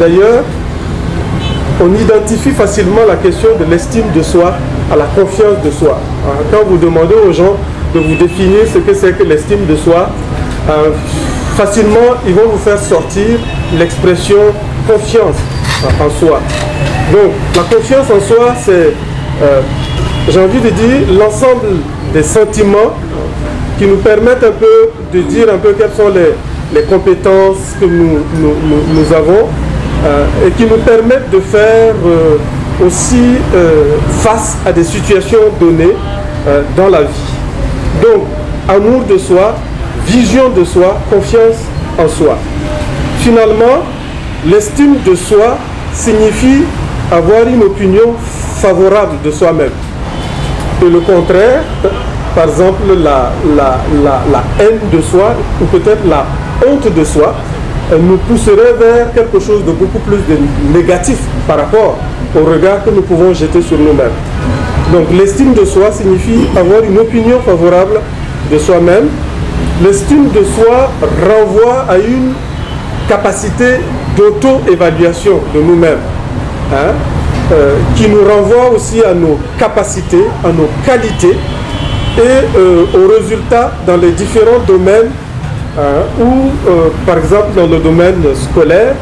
D'ailleurs, on identifie facilement la question de l'estime de soi à la confiance de soi. Quand vous demandez aux gens de vous définir ce que c'est que l'estime de soi, facilement, ils vont vous faire sortir l'expression confiance en soi. Donc, la confiance en soi, c'est, j'ai envie de dire, l'ensemble des sentiments qui nous permettent un peu de dire un peu quelles sont les compétences que nous avons et qui nous permettent de faire aussi face à des situations données dans la vie. Donc, amour de soi, vision de soi, confiance en soi. Finalement, l'estime de soi signifie avoir une opinion favorable de soi-même. Et le contraire, par exemple la haine de soi, ou peut-être la honte de soi, nous pousserait vers quelque chose de beaucoup plus négatif par rapport au regard que nous pouvons jeter sur nous-mêmes. Donc l'estime de soi signifie avoir une opinion favorable de soi-même. L'estime de soi renvoie à une capacité d'auto-évaluation de nous-mêmes, hein, qui nous renvoie aussi à nos capacités, à nos qualités et aux résultats dans les différents domaines où, par exemple, dans le domaine scolaire,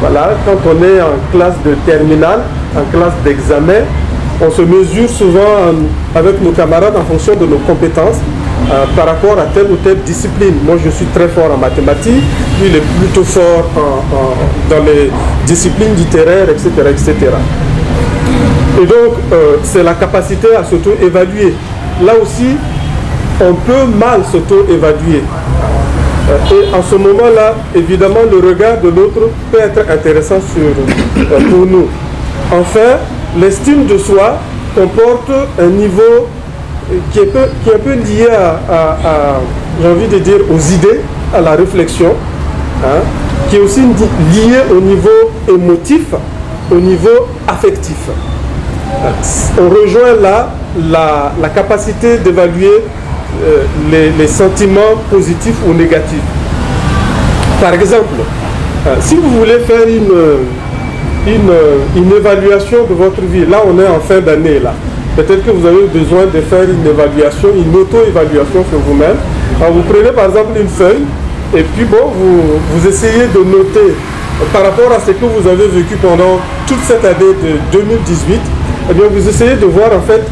voilà, quand on est en classe de terminale, en classe d'examen, on se mesure souvent avec nos camarades en fonction de nos compétences par rapport à telle ou telle discipline. Moi, je suis très fort en mathématiques, lui, il est plutôt fort dans les disciplines littéraires, etc., etc. Et donc, c'est la capacité à s'auto-évaluer. Là aussi, on peut mal s'auto-évaluer. Et en ce moment-là, évidemment, le regard de l'autre peut être intéressant pour nous. Enfin, l'estime de soi comporte un niveau qui est un peu lié à j'ai envie de dire, aux idées, à la réflexion, hein, qui est aussi lié au niveau émotif, au niveau affectif. On rejoint là la capacité d'évaluer les sentiments positifs ou négatifs. Par exemple, si vous voulez faire une évaluation de votre vie, là on est en fin d'année, là. Peut-être que vous avez besoin de faire une évaluation, une auto-évaluation sur vous-même. Alors vous prenez par exemple une feuille et puis bon, vous essayez de noter par rapport à ce que vous avez vécu pendant toute cette année de 2018, eh bien vous essayez de voir en fait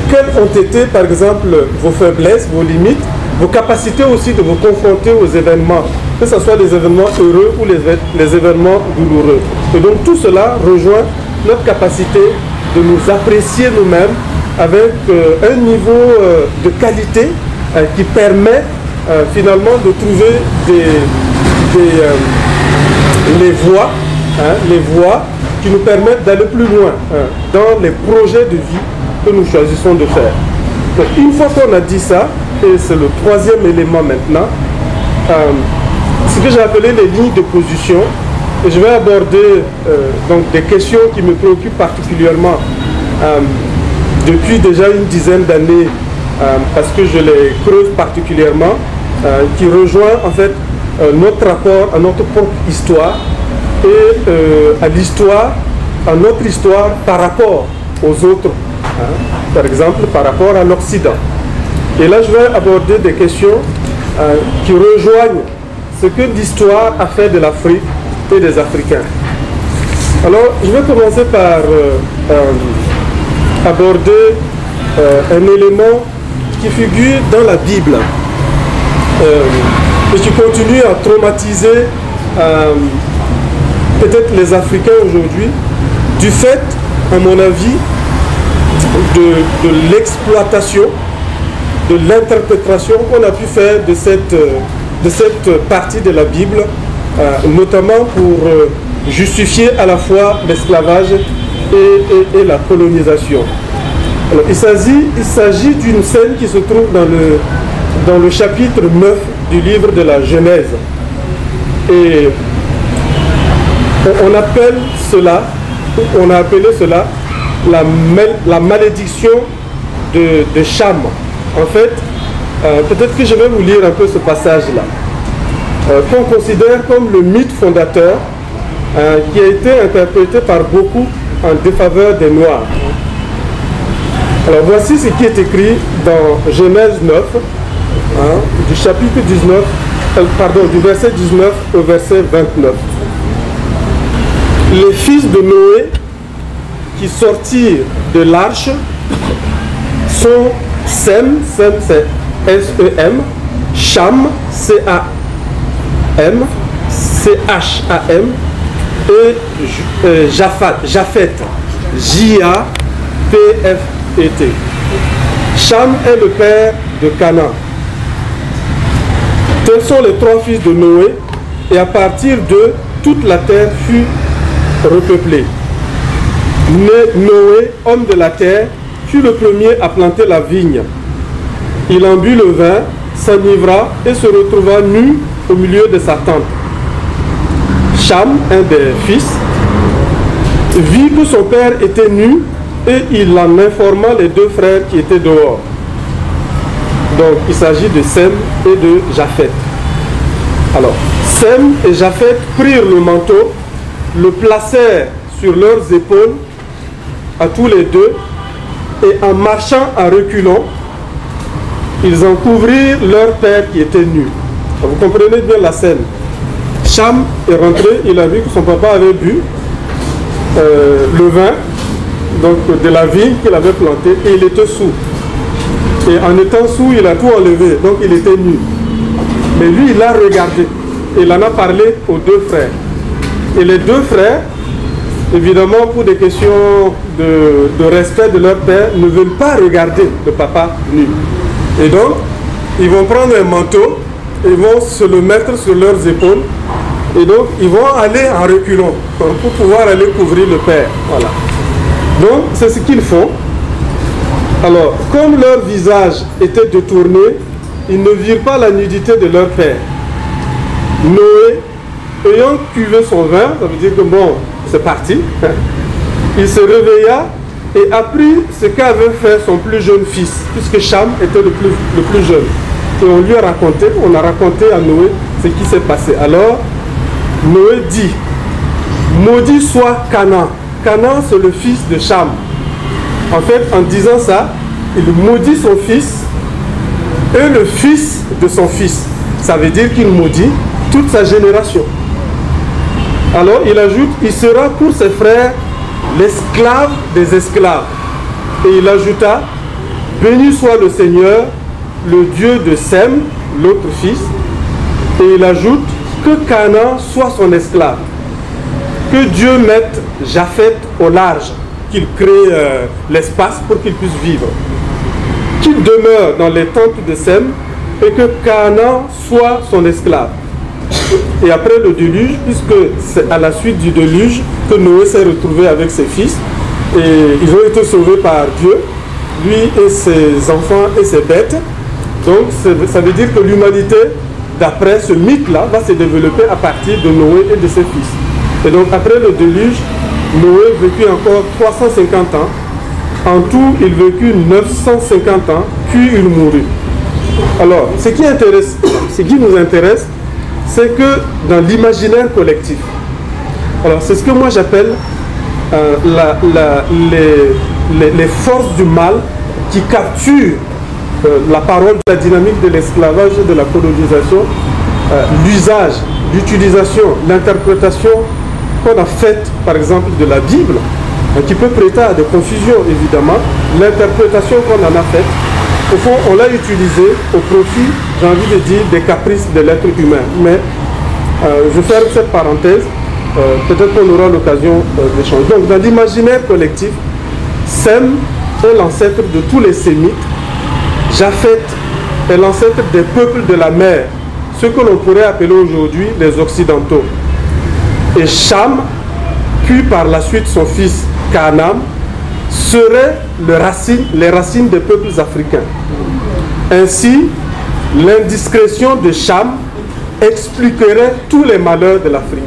quelles ont été par exemple vos faiblesses, vos limites, vos capacités aussi de vous confronter aux événements, que ce soit les événements heureux ou les événements douloureux. Et donc tout cela rejoint notre capacité de nous apprécier nous-mêmes avec un niveau de qualité qui permet finalement de trouver les voies qui nous permettent d'aller plus loin dans les projets de vie que nous choisissons de faire. Donc une fois qu'on a dit ça, et c'est le troisième élément maintenant, ce que j'ai appelé les lignes de position, et je vais aborder donc des questions qui me préoccupent particulièrement depuis déjà une dizaine d'années, parce que je les creuse particulièrement, qui rejoint en fait notre rapport à notre propre histoire et à l'histoire, à notre histoire par rapport aux autres, par exemple par rapport à l'Occident. Et là je vais aborder des questions qui rejoignent ce que l'histoire a fait de l'Afrique et des Africains. Alors je vais commencer par aborder un élément qui figure dans la Bible et qui continue à traumatiser peut-être les Africains aujourd'hui du fait, à mon avis, de l'exploitation, de l'interprétation qu'on a pu faire de cette partie de la Bible, notamment pour justifier à la fois l'esclavage et la colonisation. Alors, il s'agit d'une scène qui se trouve dans le chapitre 9 du livre de la Genèse. Et on a appelé cela la malédiction de Cham. En fait, peut-être que je vais vous lire un peu ce passage-là, qu'on considère comme le mythe fondateur qui a été interprété par beaucoup en défaveur des Noirs. Alors voici ce qui est écrit dans Genèse 9, du chapitre 19, du verset 19 au verset 29. Les fils de Noé qui sortirent de l'arche sont Sem, Sem c'est S-E-M, Cham, C-A-M, C-H-A-M, et Japheth, J-A-P-F-E-T. Cham est le père de Canaan. Tels sont les trois fils de Noé, et à partir d'eux, toute la terre fut repeuplée. Noé, homme de la terre, fut le premier à planter la vigne. Il en but le vin, s'enivra et se retrouva nu au milieu de sa tente. Cham, un des fils, vit que son père était nu et il en informa les deux frères qui étaient dehors. Donc il s'agit de Sem et de Japheth. Alors, Sem et Japheth prirent le manteau, le placèrent sur leurs épaules à tous les deux, et en marchant à reculons, ils en couvrirent leur père qui était nu. Vous comprenez bien la scène. Cham est rentré, il a vu que son papa avait bu le vin donc de la vigne qu'il avait plantée, et il était saoul. Et en étant saoul, il a tout enlevé, donc il était nu. Mais lui, il a regardé, et il en a parlé aux deux frères. Et les deux frères, évidemment, pour des questions de respect de leur père, ne veulent pas regarder le papa nu. Et donc, ils vont prendre un manteau, ils vont se le mettre sur leurs épaules, et donc ils vont aller en reculant pour pouvoir aller couvrir le père. Voilà. Donc, c'est ce qu'ils font. Alors, comme leur visage était détourné, ils ne virent pas la nudité de leur père. Noé, ayant cuvé son vin, ça veut dire que bon, c'est parti, il se réveilla et apprit ce qu'avait fait son plus jeune fils, puisque Cham était le plus jeune. Et on lui a raconté, on a raconté à Noé ce qui s'est passé. Alors, Noé dit, maudit soit Canaan. Canaan, c'est le fils de Cham. En fait, en disant ça, il maudit son fils et le fils de son fils. Ça veut dire qu'il maudit toute sa génération. Alors, il ajoute, il sera pour ses frères l'esclave des esclaves. Et il ajouta, béni soit le Seigneur, le Dieu de Sem, l'autre fils. Et il ajoute, que Canaan soit son esclave. Que Dieu mette Japheth au large, qu'il crée l'espace pour qu'il puisse vivre. Qu'il demeure dans les tentes de Sem et que Canaan soit son esclave. Et après le déluge, puisque c'est à la suite du déluge que Noé s'est retrouvé avec ses fils, et ils ont été sauvés par Dieu, lui et ses enfants et ses bêtes. Donc ça veut dire que l'humanité, d'après ce mythe-là, va se développer à partir de Noé et de ses fils. Et donc après le déluge, Noé vécut encore 350 ans. En tout, il vécut 950 ans, puis il mourut. Alors, ce qui nous intéresse, c'est que dans l'imaginaire collectif, alors c'est ce que moi j'appelle les forces du mal qui capturent la parole de la dynamique de l'esclavage et de la colonisation, l'usage, l'utilisation, l'interprétation qu'on a faite par exemple de la Bible, qui peut prêter à des confusions évidemment, l'interprétation qu'on en a faite, au fond on l'a utilisée au profit, j'ai envie de dire, des caprices de l'être humain. Mais je ferme cette parenthèse, peut-être qu'on aura l'occasion d'échanger. Donc dans l'imaginaire collectif, Sem est l'ancêtre de tous les Sémites, Japheth est l'ancêtre des peuples de la mer, ce que l'on pourrait appeler aujourd'hui les Occidentaux. Et Cham, puis par la suite son fils Canaan, seraient les racines des peuples africains. Ainsi, l'indiscrétion de Cham expliquerait tous les malheurs de l'Afrique.